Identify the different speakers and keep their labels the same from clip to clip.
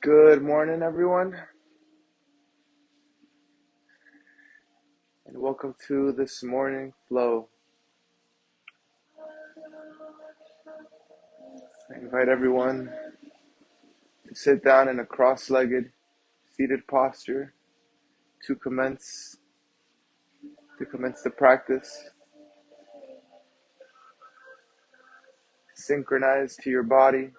Speaker 1: Good morning, everyone, and welcome to this morning flow. I invite everyone to sit down in a cross-legged, seated posture to commence the practice. Synchronize to your body,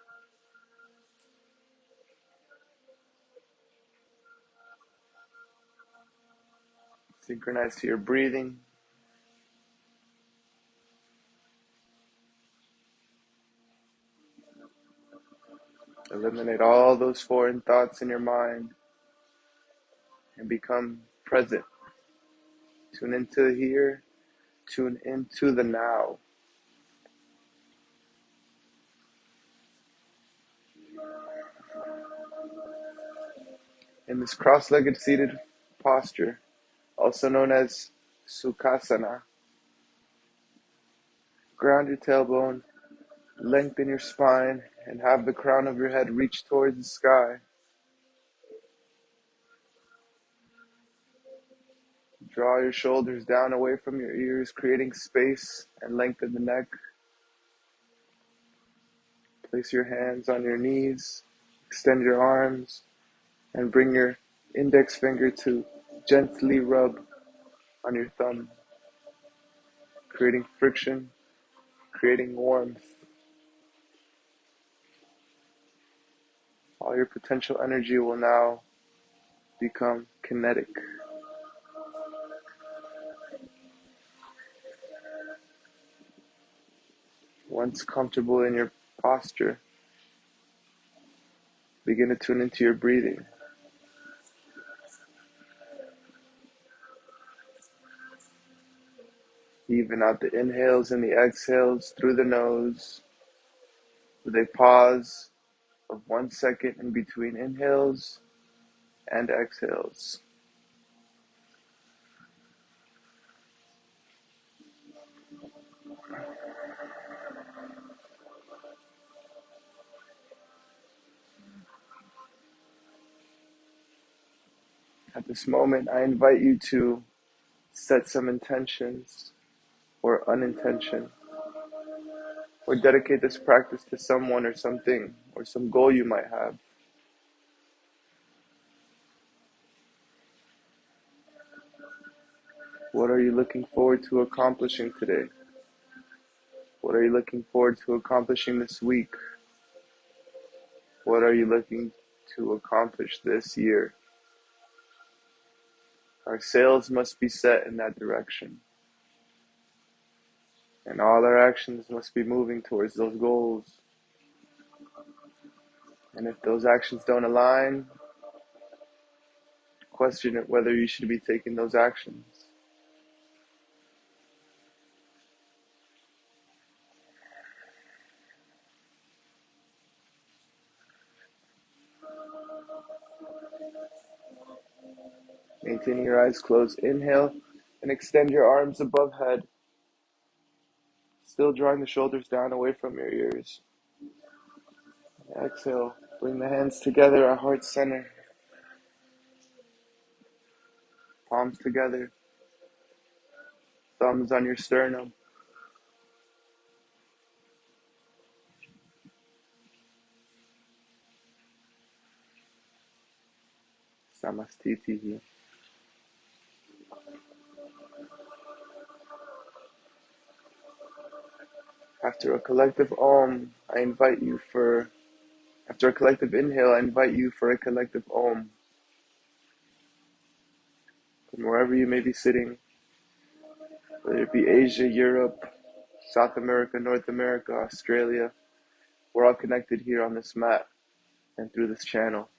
Speaker 1: synchronize to your breathing. Eliminate all those foreign thoughts in your mind and become present. Tune into the here, tune into the now. In this cross-legged seated posture, also known as Sukhasana, ground your tailbone, lengthen your spine, and have the crown of your head reach towards the sky. Draw your shoulders down away from your ears, creating space and lengthen the neck. Place your hands on your knees, extend your arms, and bring your index finger to gently rub on your thumb, creating friction, creating warmth. All your potential energy will now become kinetic. Once comfortable in your posture, begin to tune into your breathing. Even out the inhales and the exhales through the nose with a pause of 1 second in between inhales and exhales. At this moment, I invite you to set some intentions or unintention, or dedicate this practice to someone or something or some goal you might have. What are you looking forward to accomplishing today? What are you looking forward to accomplishing this week? What are you looking to accomplish this year? Our sails must be set in that direction, and all our actions must be moving towards those goals. And if those actions don't align, question it whether you should be taking those actions. Maintaining your eyes closed, inhale and extend your arms above head, still drawing the shoulders down away from your ears. Exhale, bring the hands together at heart center, palms together, thumbs on your sternum. Samastitihi. After a collective Om, after a collective inhale, I invite you for a collective Om. From wherever you may be sitting, whether it be Asia, Europe, South America, North America, Australia, we're all connected here on this mat and through this channel.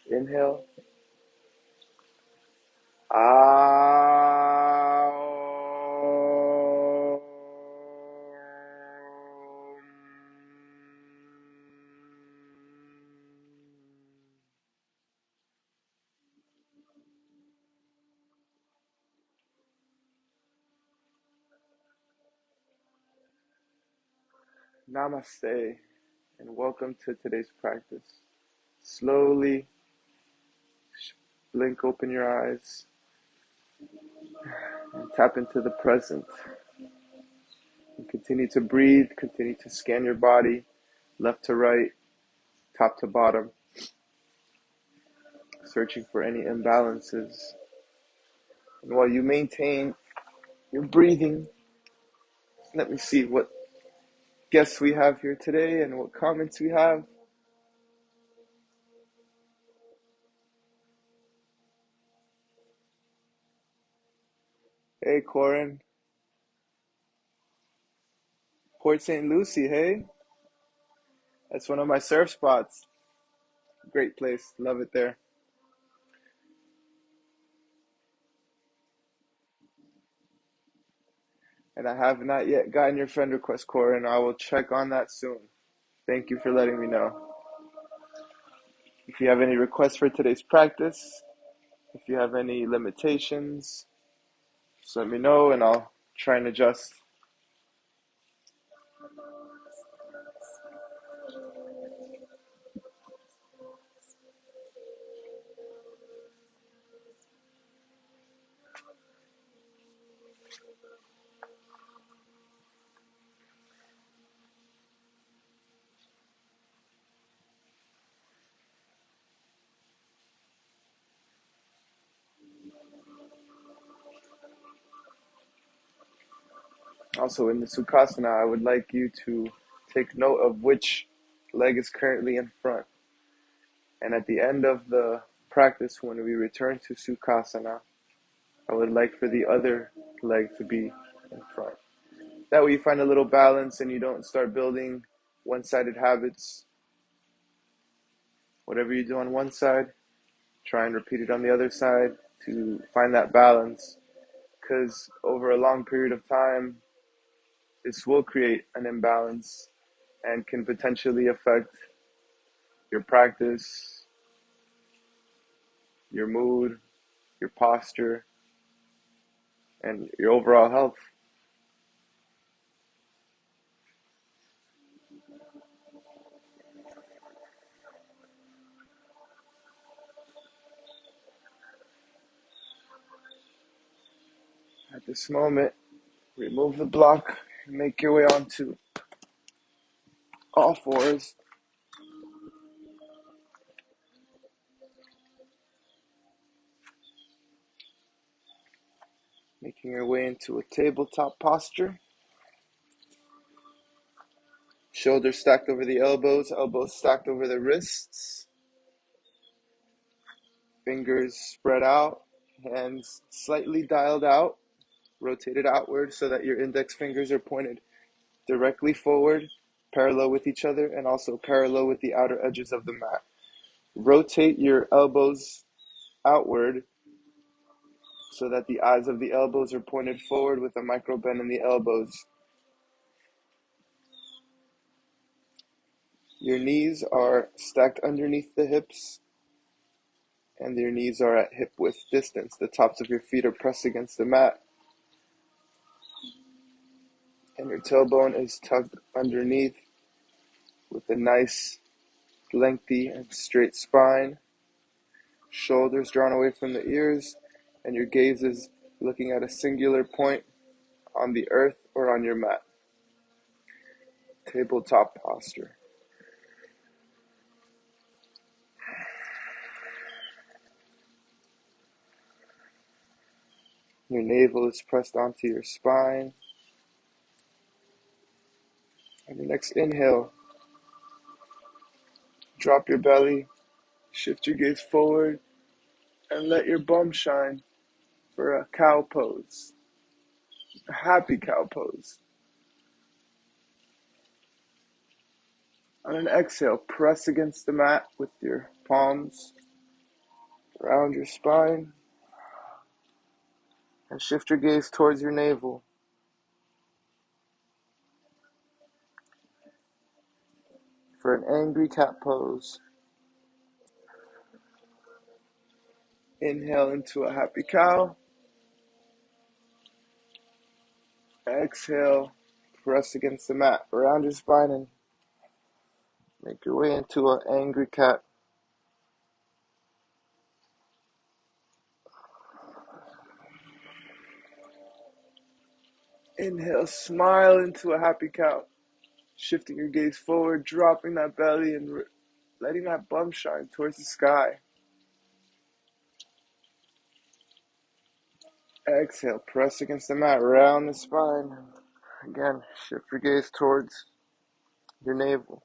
Speaker 1: Inhale. Aum. Namaste, and welcome to today's practice. Slowly blink open your eyes and tap into the present. And continue to breathe, continue to scan your body, left to right, top to bottom, searching for any imbalances. And while you maintain your breathing, let me see what guests we have here today and what comments we have. Hey, Corin. Port St. Lucie, hey? That's one of my surf spots. Great place. Love it there. And I have not yet gotten your friend request, Corin. I will check on that soon. Thank you for letting me know. If you have any requests for today's practice, if you have any limitations, just let me know and I'll try and adjust. Also, in the Sukhasana, I would like you to take note of which leg is currently in front. And at the end of the practice, when we return to Sukhasana, I would like for the other leg to be in front. That way you find a little balance and you don't start building one-sided habits. Whatever you do on one side, try and repeat it on the other side to find that balance. Because over a long period of time, this will create an imbalance and can potentially affect your practice, your mood, your posture, and your overall health. At this moment, remove the block and make your way onto all fours. Making your way into a tabletop posture. Shoulders stacked over the elbows, elbows stacked over the wrists. Fingers spread out, hands slightly dialed out, rotated outward so that your index fingers are pointed directly forward, parallel with each other, and also parallel with the outer edges of the mat. Rotate your elbows outward so that the eyes of the elbows are pointed forward with a micro bend in the elbows. Your knees are stacked underneath the hips, and your knees are at hip width distance. The tops of your feet are pressed against the mat, and your tailbone is tucked underneath with a nice, lengthy, and straight spine. Shoulders drawn away from the ears, and your gaze is looking at a singular point on the earth or on your mat. Tabletop posture. Your navel is pressed onto your spine. On your next inhale, drop your belly, shift your gaze forward, and let your bum shine for a cow pose, a happy cow pose. On an exhale, press against the mat with your palms around your spine and shift your gaze towards your navel. For an angry cat pose, inhale into a happy cow. Exhale, Press against the mat, around your spine, and make your way into an angry cat. Inhale, smile into a happy cow. Shifting your gaze forward, dropping that belly and letting that bum shine towards the sky. Exhale, press against the mat, round the spine. Again, shift your gaze towards your navel,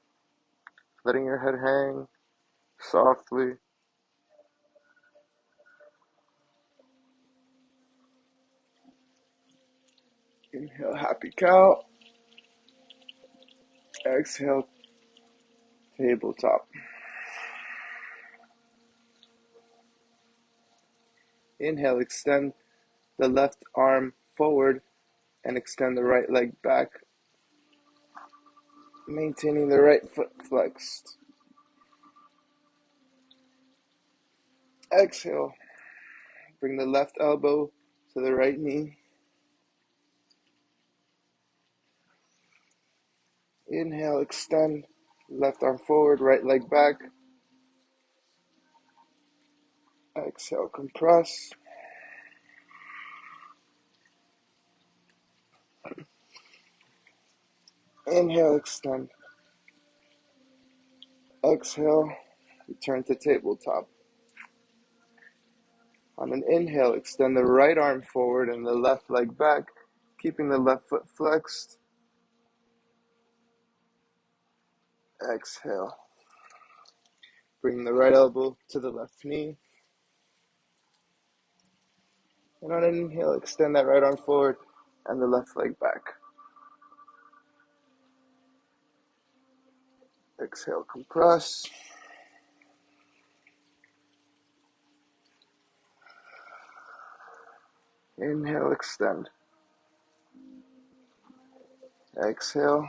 Speaker 1: letting your head hang softly. Inhale, happy cow. Exhale, tabletop. Inhale, extend the left arm forward and extend the right leg back, maintaining the right foot flexed. Exhale, bring the left elbow to the right knee. Inhale, extend left arm forward, right leg back. Exhale, compress. Inhale, extend. Exhale, return to tabletop. On an inhale, extend the right arm forward and the left leg back, keeping the left foot flexed. Exhale. Bring the right elbow to the left knee. And on an inhale, extend that right arm forward and the left leg back. Exhale, compress. Inhale, extend. Exhale,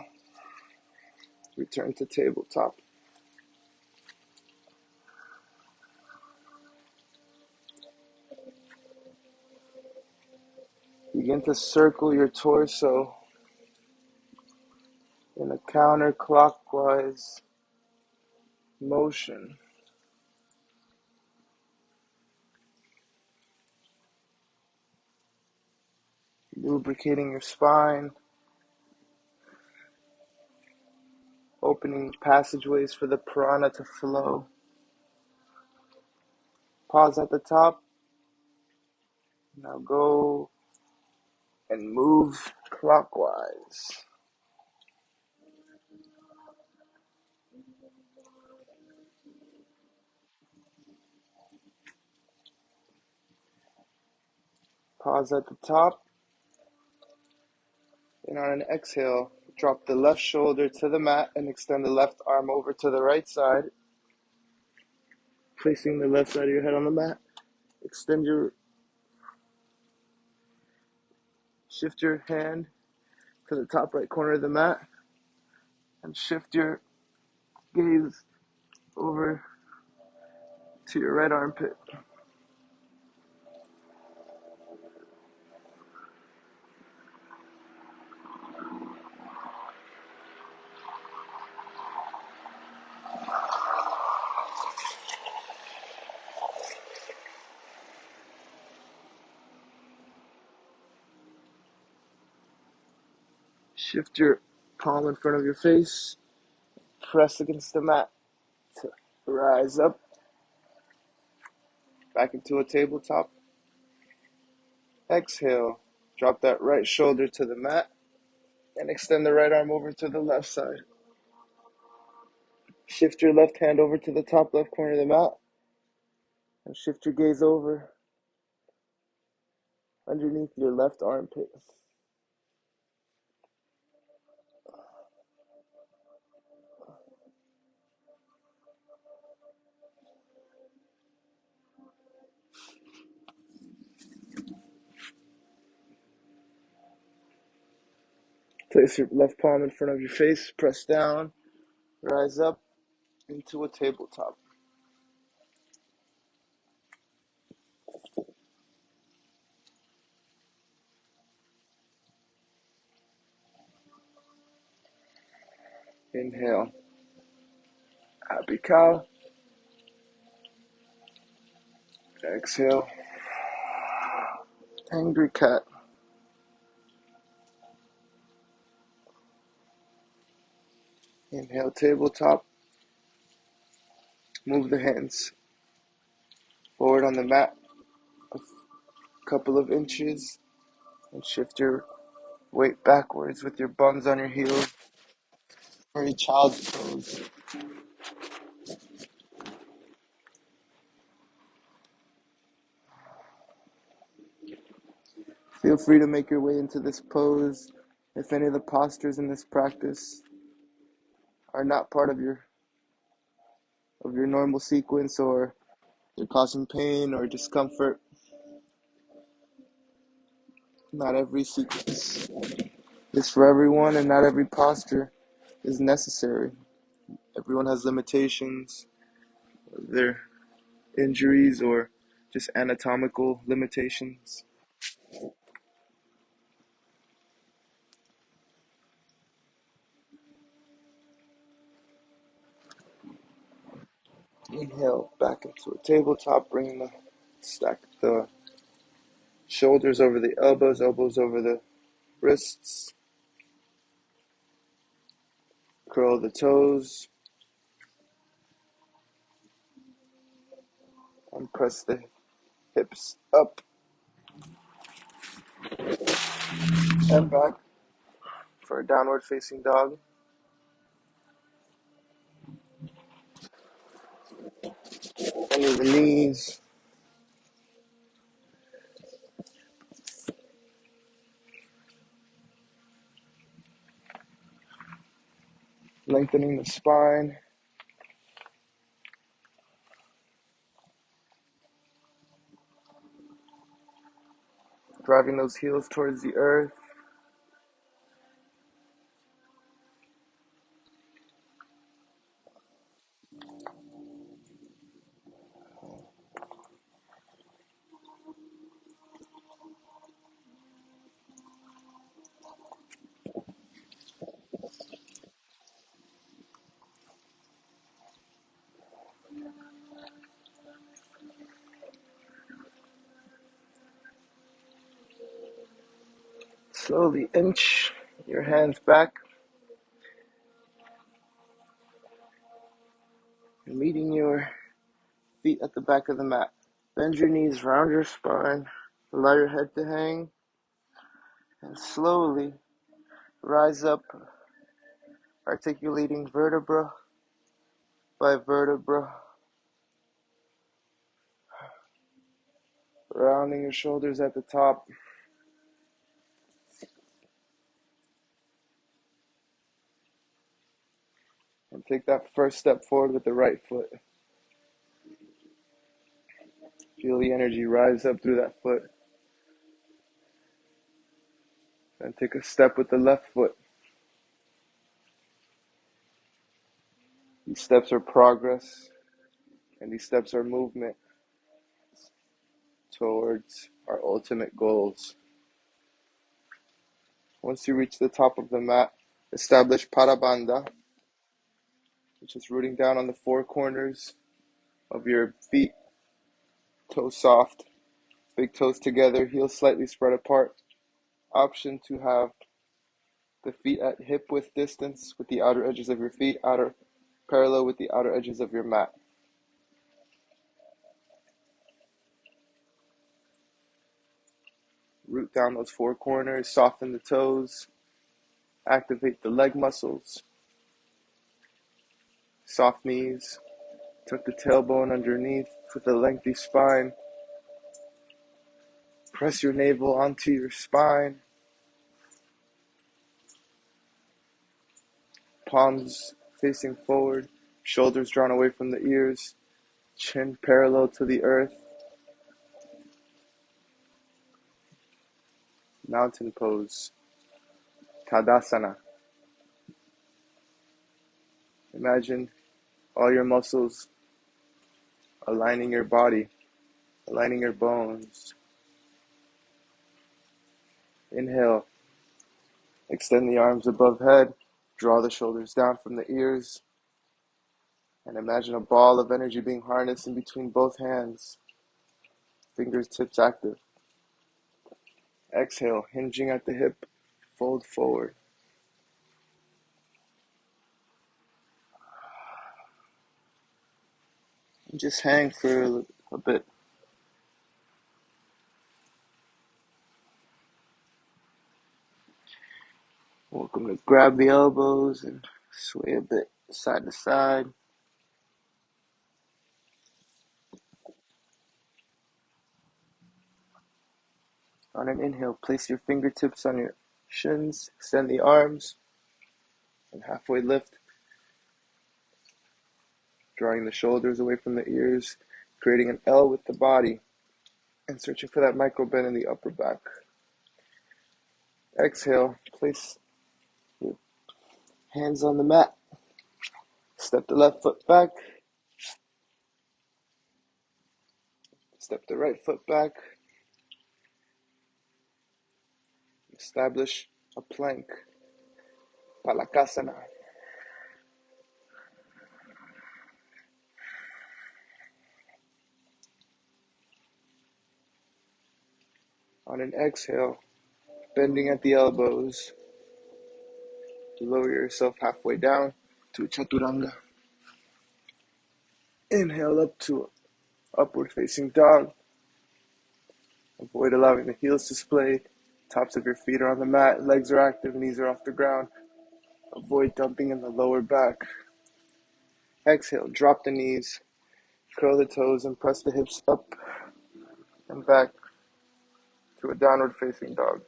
Speaker 1: return to tabletop. Begin to circle your torso in a counterclockwise motion. Lubricating your spine, opening passageways for the prana to flow. Pause at the top. Now go and move clockwise. Pause at the top. And on an exhale, drop the left shoulder to the mat and extend the left arm over to the right side. Placing the left side of your head on the mat. Shift your hand to the top right corner of the mat and shift your gaze over to your right armpit. Shift your palm in front of your face. Press against the mat to rise up. Back into a tabletop. Exhale. Drop that right shoulder to the mat and extend the right arm over to the left side. Shift your left hand over to the top left corner of the mat and shift your gaze over underneath your left armpit. Place your left palm in front of your face, press down, rise up into a tabletop. Inhale, happy cow. Exhale, angry cat. Inhale, tabletop. Move the hands forward on the mat a couple of inches and shift your weight backwards with your bums on your heels for a child's pose. Feel free to make your way into this pose if any of the postures in this practice are not part of your normal sequence, or they're causing pain or discomfort. Not every sequence is for everyone, and not every posture is necessary. Everyone has limitations, their injuries, or just anatomical limitations. Inhale back into a tabletop, stack the shoulders over the elbows, elbows over the wrists. Curl the toes and press the hips up and back for a downward facing dog. Under the knees. Lengthening the spine. Driving those heels towards the earth. Slowly inch your hands back. And meeting your feet at the back of the mat. Bend your knees, round your spine. Allow your head to hang. And slowly rise up, articulating vertebra by vertebra. Rounding your shoulders at the top. And take that first step forward with the right foot. Feel the energy rise up through that foot. Then take a step with the left foot. These steps are progress, and these steps are movement towards our ultimate goals. Once you reach the top of the mat, establish Parabandha, which is rooting down on the four corners of your feet. Toes soft, big toes together, heels slightly spread apart. Option to have the feet at hip width distance with the outer edges of your feet, outer parallel with the outer edges of your mat. Root down those four corners, soften the toes, activate the leg muscles, soft knees, tuck the tailbone underneath with a lengthy spine. Press your navel onto your spine. Palms facing forward, shoulders drawn away from the ears, chin parallel to the earth. Mountain pose, Tadasana. Imagine all your muscles aligning your body, aligning your bones. Inhale, extend the arms above head, Draw the shoulders down from the ears and imagine a ball of energy being harnessed in between both hands, fingertips active. Exhale, hinging at the hip, fold forward. And just hang for a bit. Welcome to grab the elbows and sway a bit side to side. On an inhale, place your fingertips on your shins, extend the arms, and halfway lift, drawing the shoulders away from the ears, creating an L with the body, and searching for that micro bend in the upper back. Exhale, place your hands on the mat, step the left foot back, step the right foot back, establish a plank, palakasana. On an exhale, bending at the elbows, lower yourself halfway down to chaturanga. Inhale up to upward facing dog. Avoid allowing the heels to splay. Tops of your feet are on the mat, legs are active, knees are off the ground. Avoid dumping in the lower back. Exhale, drop the knees, curl the toes, and press the hips up and back to a downward facing dog.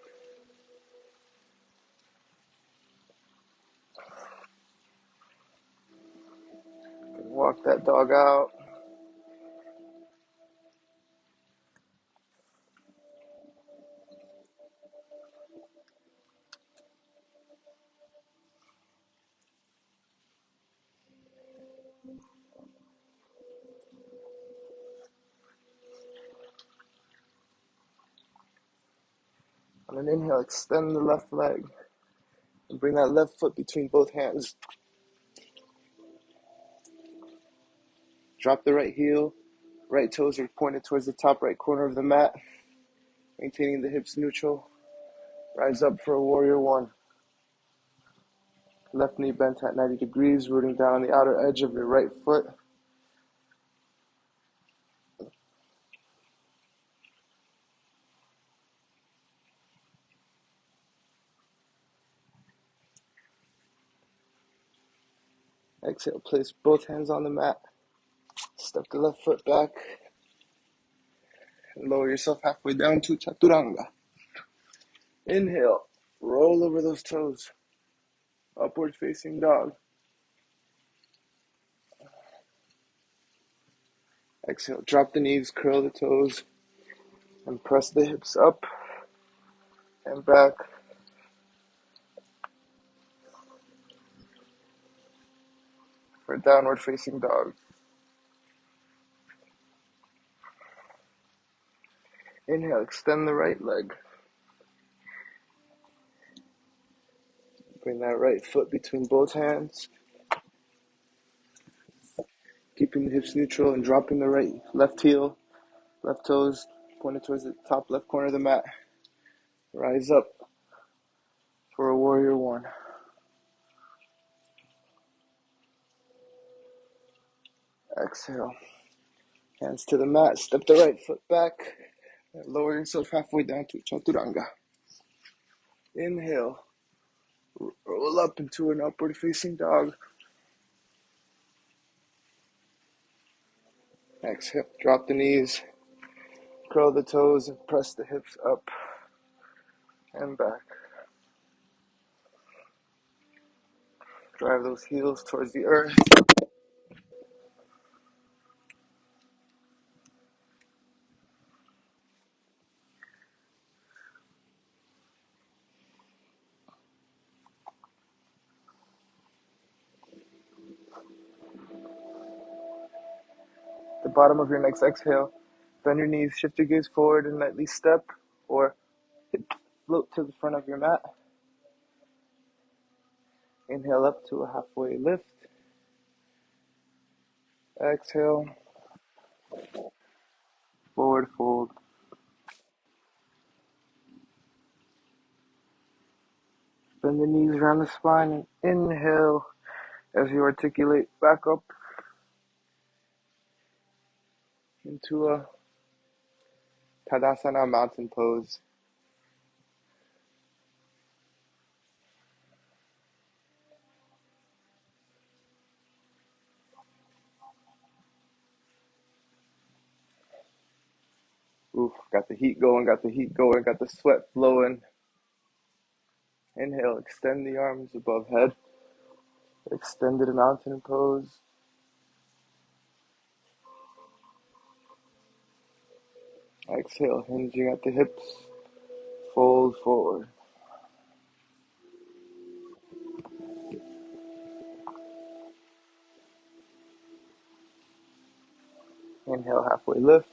Speaker 1: Walk that dog out. On an inhale, extend the left leg and bring that left foot between both hands. Drop the right heel. Right toes are pointed towards the top right corner of the mat, maintaining the hips neutral. Rise up for a warrior one. Left knee bent at 90 degrees, rooting down on the outer edge of your right foot. Exhale, place both hands on the mat. Step the left foot back. And lower yourself halfway down to chaturanga. Inhale, roll over those toes. Upward facing dog. Exhale, drop the knees, curl the toes, and press the hips up and back. For downward facing dog. Inhale, extend the right leg. Bring that right foot between both hands. Keeping the hips neutral and dropping the left heel, left toes pointed towards the top left corner of the mat. Rise up for a warrior one. Exhale. Hands to the mat, step the right foot back, and lower yourself halfway down to chaturanga. Inhale, roll up into an upward facing dog. Exhale, drop the knees, curl the toes, and press the hips up and back. Drive those heels towards the earth. The bottom of your next exhale, bend your knees, shift your gaze forward and lightly step or float to the front of your mat. Inhale up to a halfway lift. Exhale, forward fold. Bend the knees around the spine and inhale as you articulate back up into a Tadasana mountain pose. Oof, got the heat going, got the sweat flowing. Inhale, extend the arms above head. Extended mountain pose. Exhale, hinging at the hips. Fold forward. Inhale, halfway lift.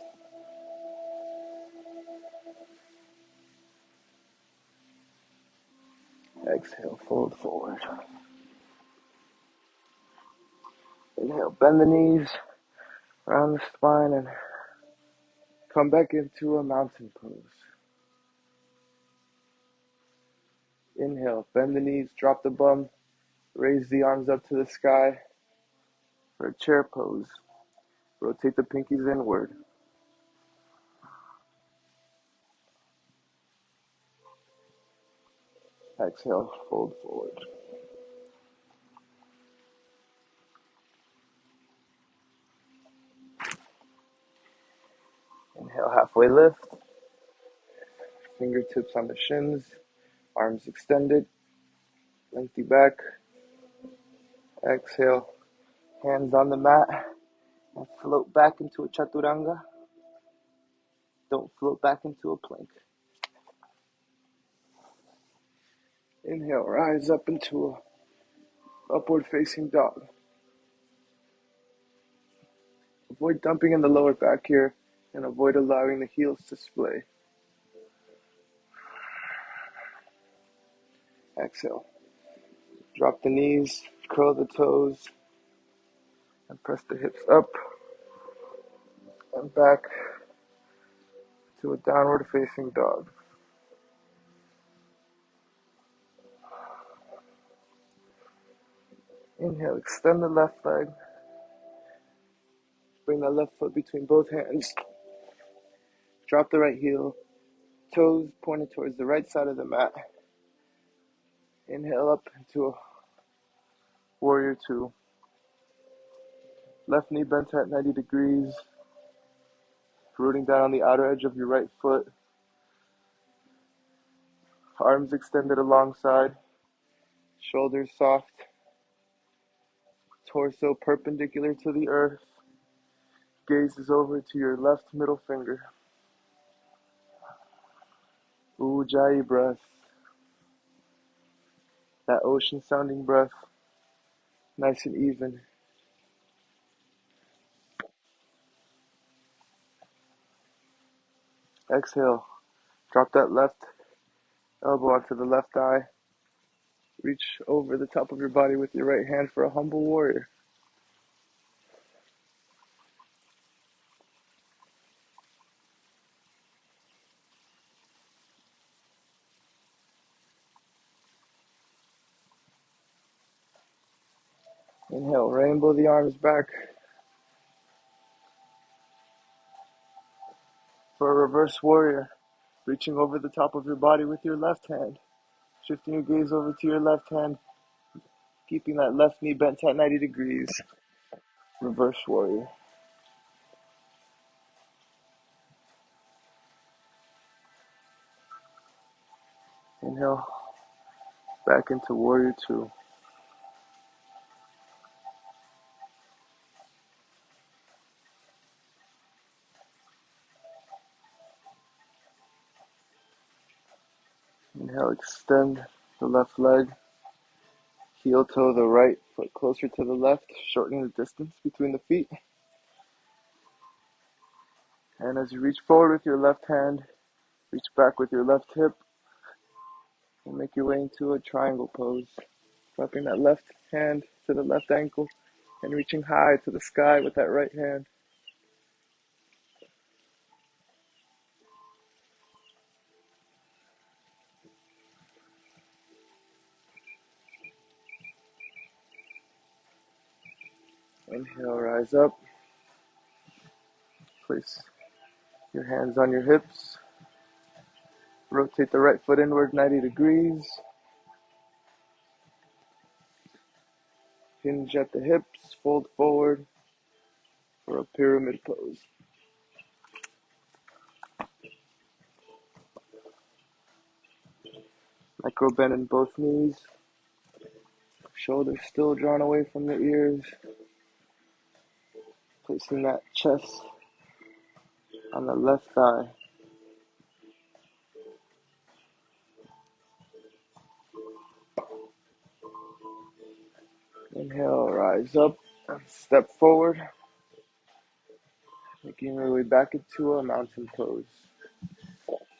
Speaker 1: Exhale, fold forward. Inhale, bend the knees around the spine and come back into a mountain pose. Inhale, bend the knees, drop the bum, raise the arms up to the sky for a chair pose. Rotate the pinkies inward. Exhale, fold forward. Inhale, halfway lift. Fingertips on the shins, arms extended, lengthy back. Exhale, hands on the mat and float back into a chaturanga. Don't float back into a plank. Inhale, rise up into a upward facing dog. Avoid dumping in the lower back here and avoid allowing the heels to splay. Exhale. Drop the knees, curl the toes, and press the hips up and back to a downward facing dog. Inhale, extend the left leg. Bring the left foot between both hands. Drop the right heel. Toes pointed towards the right side of the mat. Inhale up into a warrior two. Left knee bent at 90 degrees. Rooting down on the outer edge of your right foot. Arms extended alongside. Shoulders soft. Torso perpendicular to the earth. Gaze is over to your left middle finger. Ujjayi breath. That ocean sounding breath. Nice and even. Exhale. Drop that left elbow onto the left thigh. Reach over the top of your body with your right hand for a humble warrior. Inhale, rainbow the arms back for a reverse warrior. Reaching over the top of your body with your left hand. Shifting your gaze over to your left hand. Keeping that left knee bent at 90 degrees. Reverse warrior. Inhale, back into warrior two. Inhale, extend the left leg. Heel toe the right foot closer to the left, shortening the distance between the feet. And as you reach forward with your left hand, reach back with your left hip and make your way into a triangle pose. Flipping that left hand to the left ankle and reaching high to the sky with that right hand. Inhale, rise up. Place your hands on your hips. Rotate the right foot inward 90 degrees. Hinge at the hips, fold forward for a pyramid pose. Micro bend in both knees. Shoulders still drawn away from the ears. Placing that chest on the left thigh. Inhale, rise up and step forward. Making your way back into a mountain pose.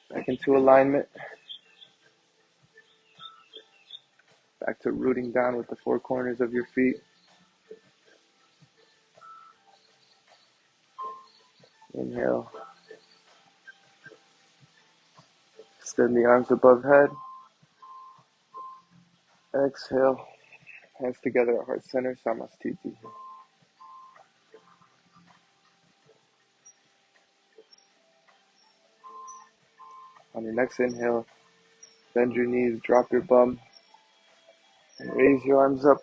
Speaker 1: Back into alignment. Back to rooting down with the four corners of your feet. Inhale. Extend the arms above head. Exhale. Hands together at heart center, Samastiti. On your next inhale, bend your knees, drop your bum, and raise your arms up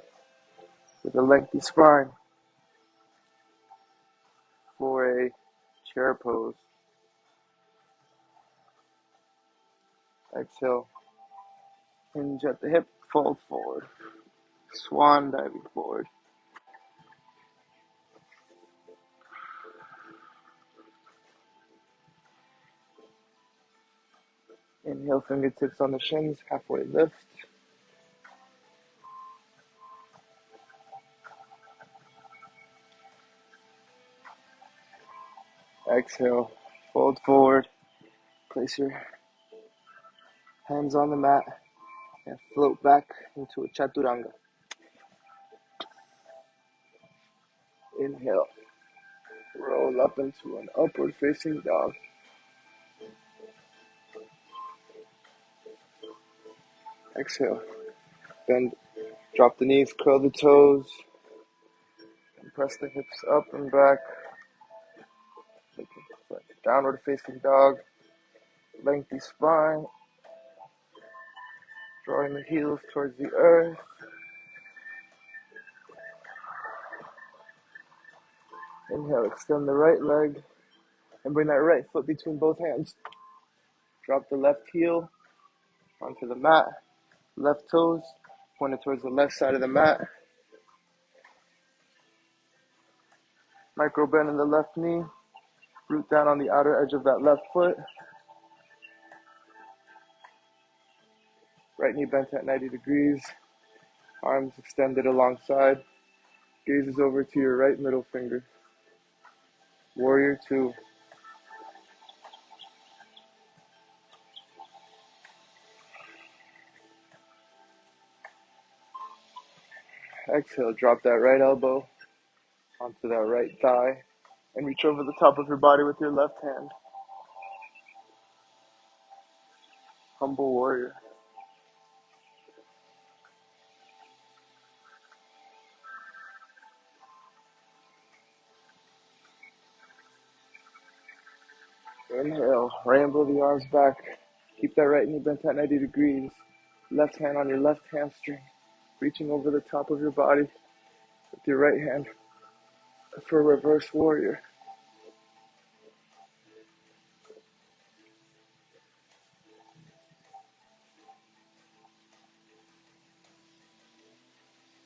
Speaker 1: with a lengthy spine for a chair pose. Exhale. Hinge at the hip, fold forward. Swan diving forward. Inhale, fingertips on the shins, halfway lift. Exhale, fold forward. Place your hands on the mat and float back into a chaturanga. Inhale, roll up into an upward facing dog. Exhale, bend, drop the knees, curl the toes, and press the hips up and back. Downward facing dog, lengthy spine, drawing the heels towards the earth. Inhale, extend the right leg and bring that right foot between both hands. Drop the left heel onto the mat, left toes pointed towards the left side of the mat. Micro bend in the left knee, root down on the outer edge of that left foot. Right knee bent at 90 degrees, arms extended alongside, gazes over to your right middle finger. Warrior two. Exhale, drop that right elbow onto that right thigh and reach over the top of your body with your left hand. Humble warrior. Inhale, rainbow the arms back. Keep that right knee bent at 90 degrees. Left hand on your left hamstring, reaching over the top of your body with your right hand for reverse warrior.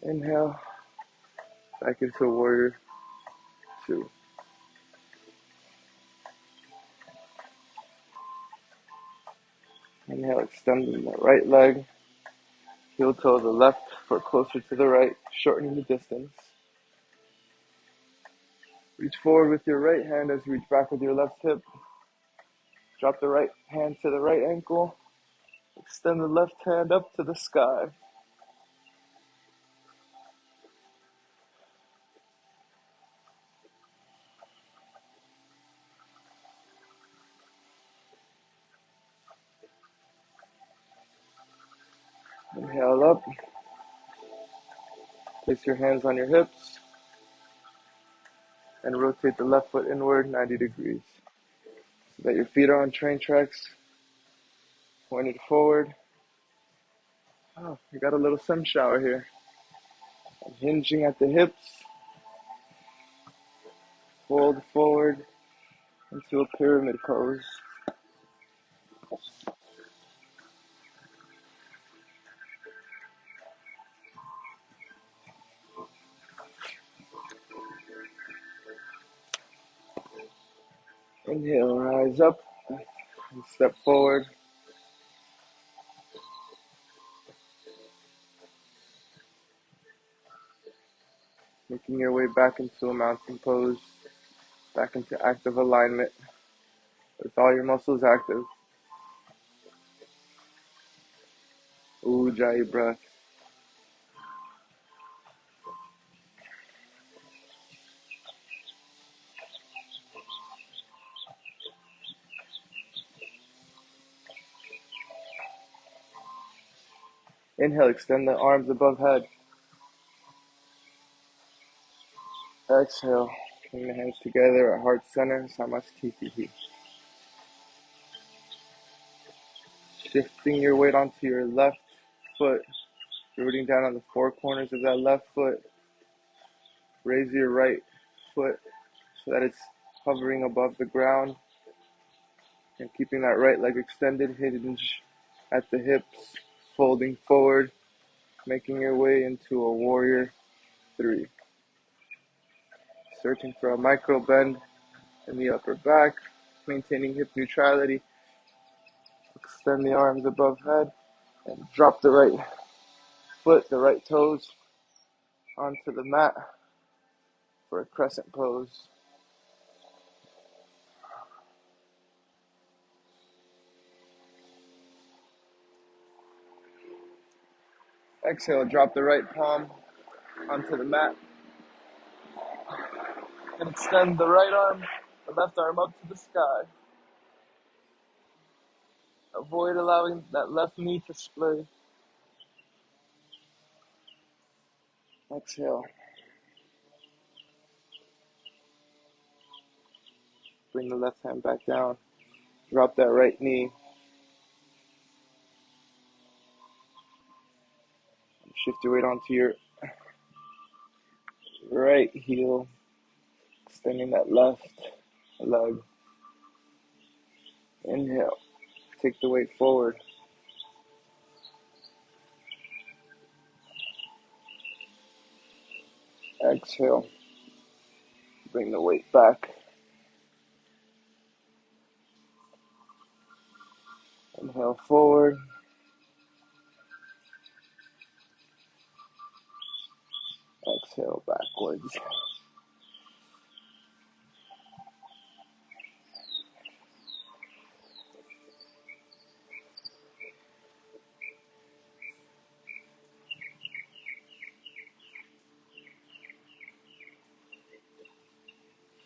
Speaker 1: Inhale, back into warrior two. Inhale, extending the right leg, heel toe the left, foot closer to the right, shortening the distance. Reach forward with your right hand as you reach back with your left hip. Drop the right hand to the right ankle. Extend the left hand up to the sky. Inhale up. Place your hands on your hips and rotate the left foot inward 90 degrees so that your feet are on train tracks, pointed forward. Oh, we got a little sun shower here. I'm hinging at the hips, fold forward into a pyramid pose. Inhale, rise up and step forward. Making your way back into a mountain pose, back into active alignment with all your muscles active. Ujjayi breath. Inhale, extend the arms above head. Exhale, bring the hands together at heart center, Samastitihi. Shifting your weight onto your left foot, rooting down on the four corners of that left foot. Raise your right foot so that it's hovering above the ground and keeping that right leg extended, hinge at the hips, folding forward, making your way into a warrior three. Searching for a micro bend in the upper back, maintaining hip neutrality. Extend the arms above head and drop the right foot, the right toes onto the mat for a crescent pose. Exhale, drop the right palm onto the mat and extend the right arm, the left arm up to the sky. Avoid allowing that left knee to splay. Exhale. Bring the left hand back down. Drop that right knee. Shift your weight onto your right heel, extending that left leg. Inhale. Take the weight forward. Exhale. Bring the weight back. Inhale forward. Exhale backwards.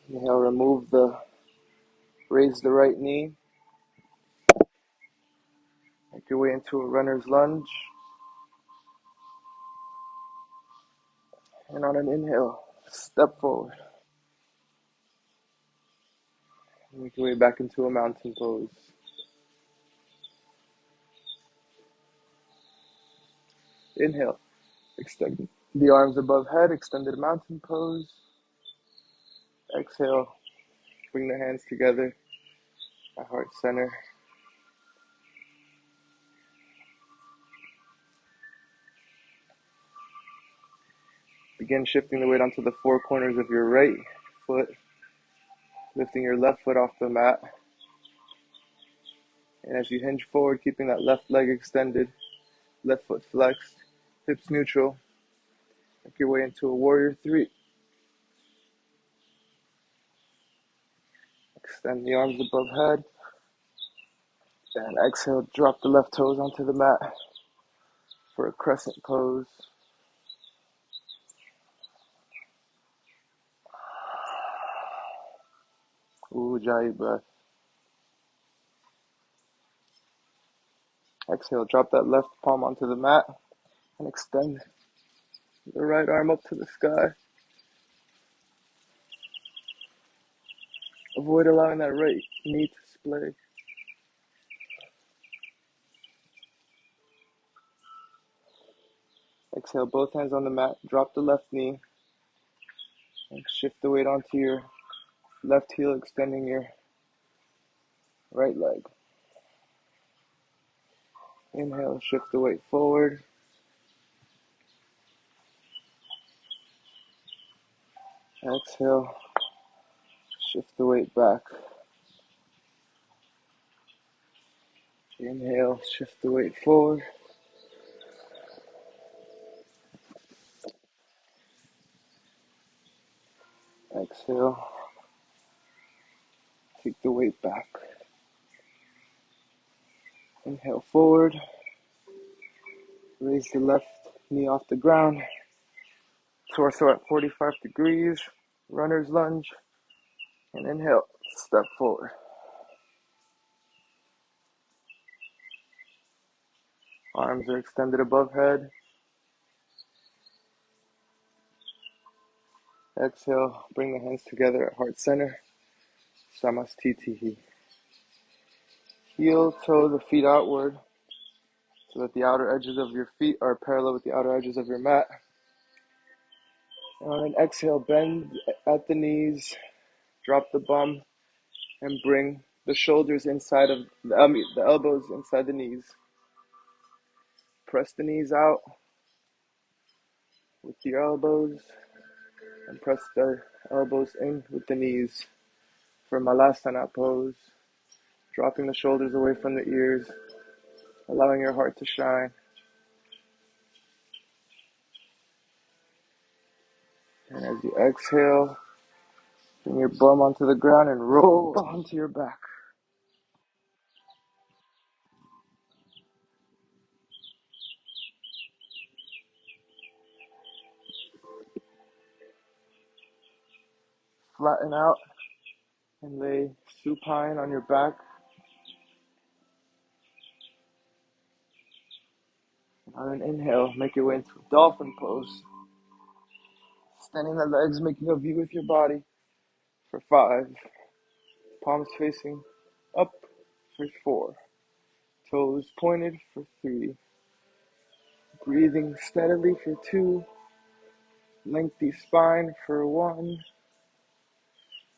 Speaker 1: Inhale, raise the right knee. Make your way into a runner's lunge. And on an inhale, step forward. Make your way back into a mountain pose. Inhale, extend the arms above head, extended mountain pose. Exhale, bring the hands together at heart center. Begin shifting the weight onto the four corners of your right foot, lifting your left foot off the mat. And as you hinge forward, keeping that left leg extended, left foot flexed, hips neutral, make your way into a warrior three. Extend the arms above head. And exhale, drop the left toes onto the mat for a crescent pose. Ujjayi breath. Exhale, drop that left palm onto the mat And extend the right arm up to the sky. Avoid allowing that right knee to splay. Exhale, both hands on the mat. Drop the left knee. And shift the weight onto your left heel, extending your right leg. Inhale, shift the weight forward. Exhale, shift the weight back. Inhale, shift the weight forward. Exhale, take the weight back. Inhale forward. Raise the left knee off the ground. Torso at 45 degrees. Runner's lunge. And inhale, step forward. Arms are extended above head. Exhale, bring the hands together at heart center. Samastitihi. Heel toe the feet outward so that the outer edges of your feet are parallel with the outer edges of your mat. And on an exhale, bend at the knees, drop the bum, and bring the shoulders inside of the elbows inside the knees. Press the knees out with your elbows and press the elbows in with the knees for Malasana pose. Dropping the shoulders away from the ears, allowing your heart to shine. And as you exhale, bring your bum onto the ground and roll onto your back. Flatten out and lay supine on your back. And on an inhale, make your way into a dolphin pose. Extending the legs, making a V with your body for 5. Palms facing up for 4. Toes pointed for 3. Breathing steadily for 2. Lengthy spine for 1.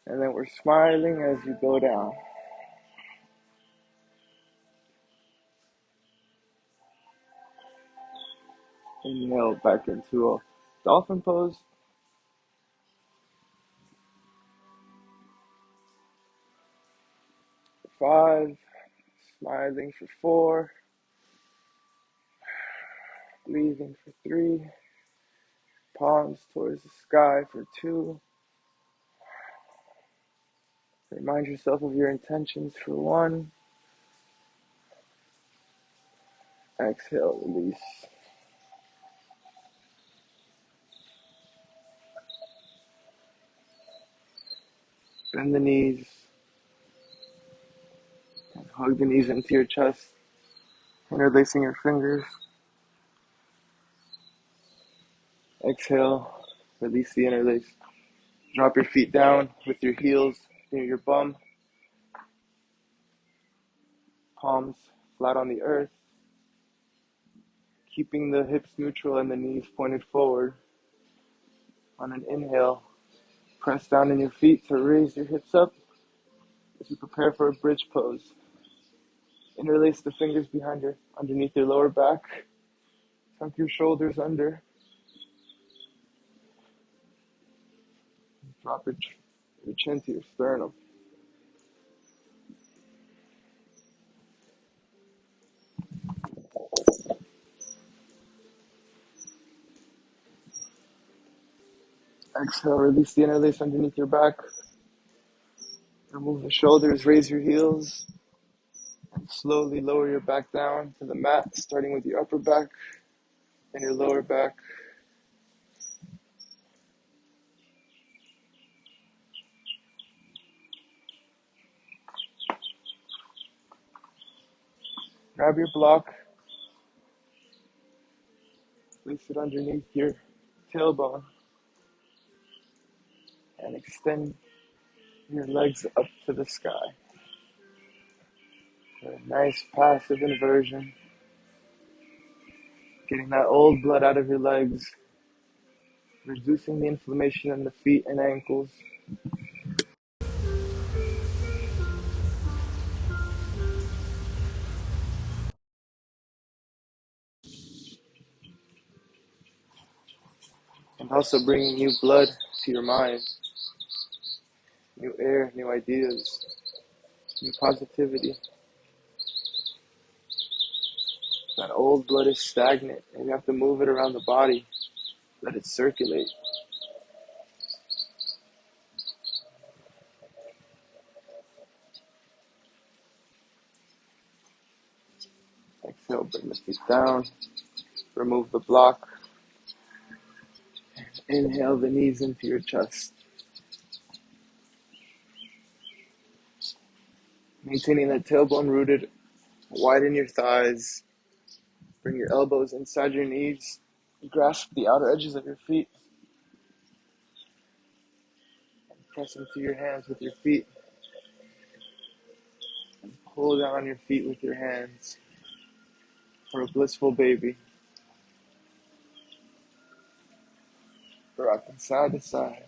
Speaker 1: And then we're smiling as you go down. Inhale back into a dolphin pose. 5. Smiling for 4. Breathing for 3. Palms towards the sky for 2. Remind yourself of your intentions for 1. Exhale, release. Bend the knees and hug the knees into your chest, interlacing your fingers. Exhale, release the interlace. Drop your feet down with your heels near your bum. Palms flat on the earth. Keeping the hips neutral and the knees pointed forward. On an inhale, press down in your feet to raise your hips up as you prepare for a bridge pose. Interlace the fingers underneath your lower back. Tuck your shoulders under. Drop your chin to your sternum. Exhale, release the interlace underneath your back. Remove the shoulders, raise your heels, and slowly lower your back down to the mat, starting with your upper back and your lower back. Grab your block. Sit underneath your tailbone and extend your legs up to the sky. A nice passive inversion, getting that old blood out of your legs, reducing the inflammation in the feet and ankles. And also bringing new blood to your mind, new air, new ideas, new positivity. That old blood is stagnant and you have to move it around the body, let it circulate. Exhale, bring the feet down, remove the block. Inhale the knees into your chest. Maintaining that tailbone rooted, widen your thighs, bring your elbows inside your knees, grasp the outer edges of your feet, press into your hands with your feet, pull down on your feet with your hands for a blissful baby. Rocking side to side.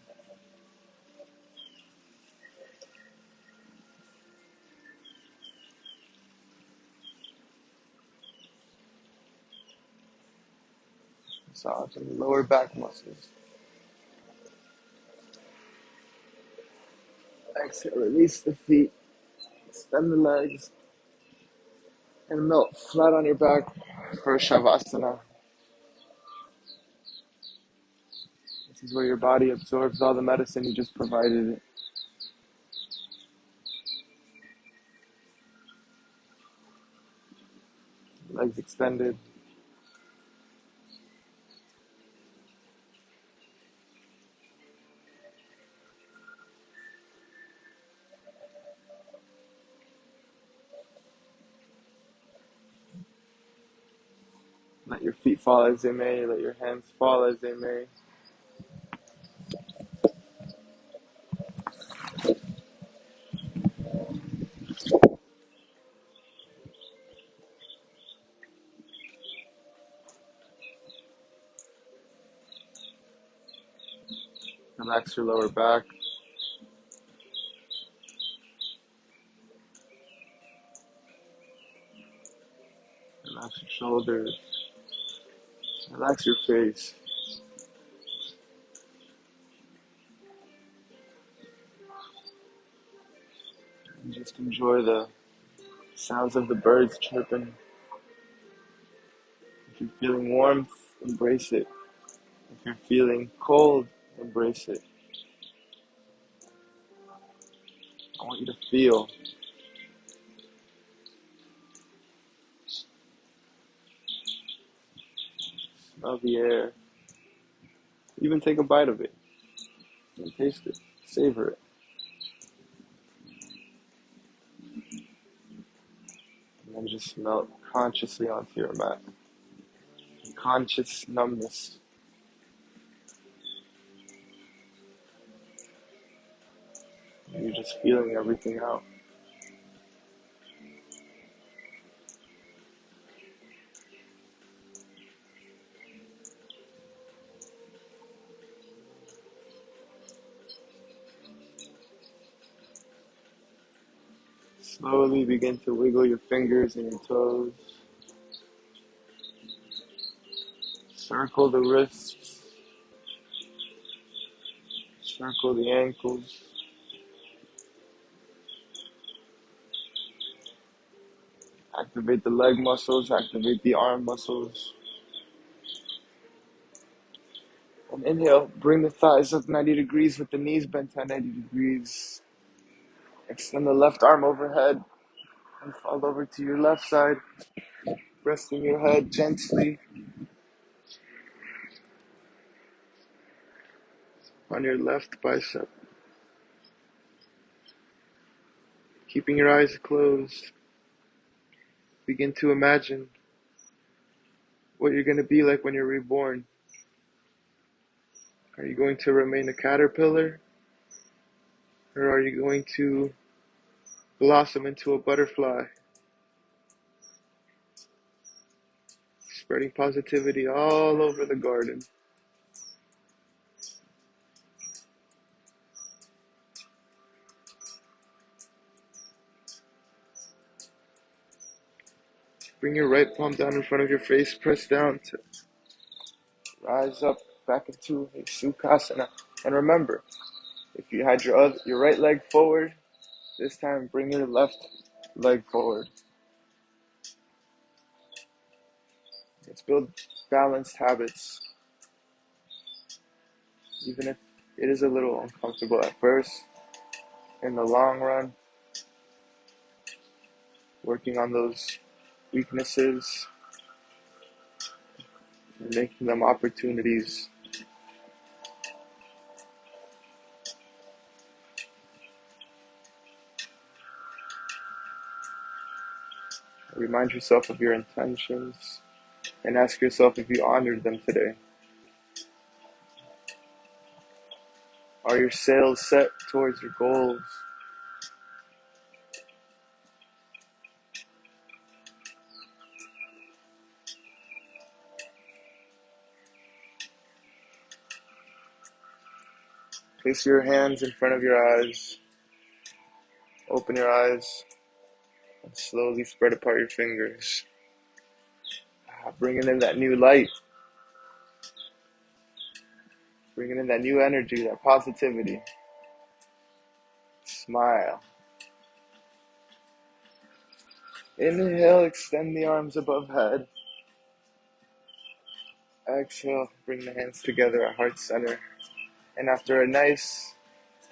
Speaker 1: Massaging the lower back muscles. Exhale, release the feet, extend the legs, and melt flat on your back for a Shavasana. This is where your body absorbs all the medicine you just provided it. Legs extended. Let your feet fall as they may, let your hands fall as they may. Relax your lower back. Relax your shoulders. Relax your face. And just enjoy the sounds of the birds chirping. If you're feeling warmth, embrace it. If you're feeling cold, embrace it. I want you to feel. Smell the air. Even take a bite of it and taste it. Savor it. And then just melt consciously onto your mat. Conscious numbness. You're just feeling everything out. Slowly begin to wiggle your fingers and your toes. Circle the wrists. Circle the ankles. Activate the leg muscles. Activate the arm muscles. And inhale, bring the thighs up 90 degrees with the knees bent at 90 degrees. Extend the left arm overhead and fall over to your left side. Resting your head gently on your left bicep. Keeping your eyes closed, begin to imagine what you're going to be like when you're reborn. Are you going to remain a caterpillar? Or are you going to blossom into a butterfly, spreading positivity all over the garden? Bring your right palm down in front of your face, press down to rise up back into a Sukhasana. And remember, if you had your right leg forward, this time bring your left leg forward. Let's build balanced habits, even if it is a little uncomfortable at first. In the long run, working on those weaknesses and making them opportunities. Remind yourself of your intentions and ask yourself if you honored them today. Are your sails set towards your goals? Place your hands in front of your eyes. Open your eyes and slowly spread apart your fingers. Bringing in that new light. Bringing in that new energy, that positivity. Smile. Inhale, extend the arms above head. Exhale, bring the hands together at heart center. And after a nice,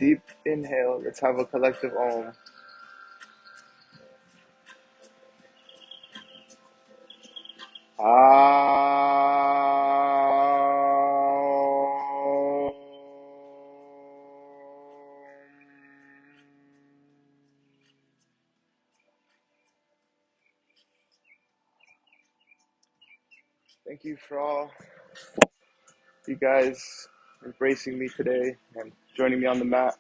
Speaker 1: deep inhale, let's have a collective Om. Thank you for all you guys embracing me today and joining me on the mat.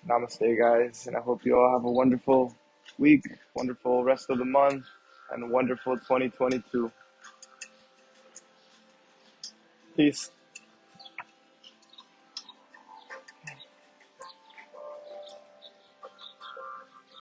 Speaker 1: Namaste, guys, and I hope you all have a wonderful week, wonderful rest of the month, and a wonderful 2022. Peace.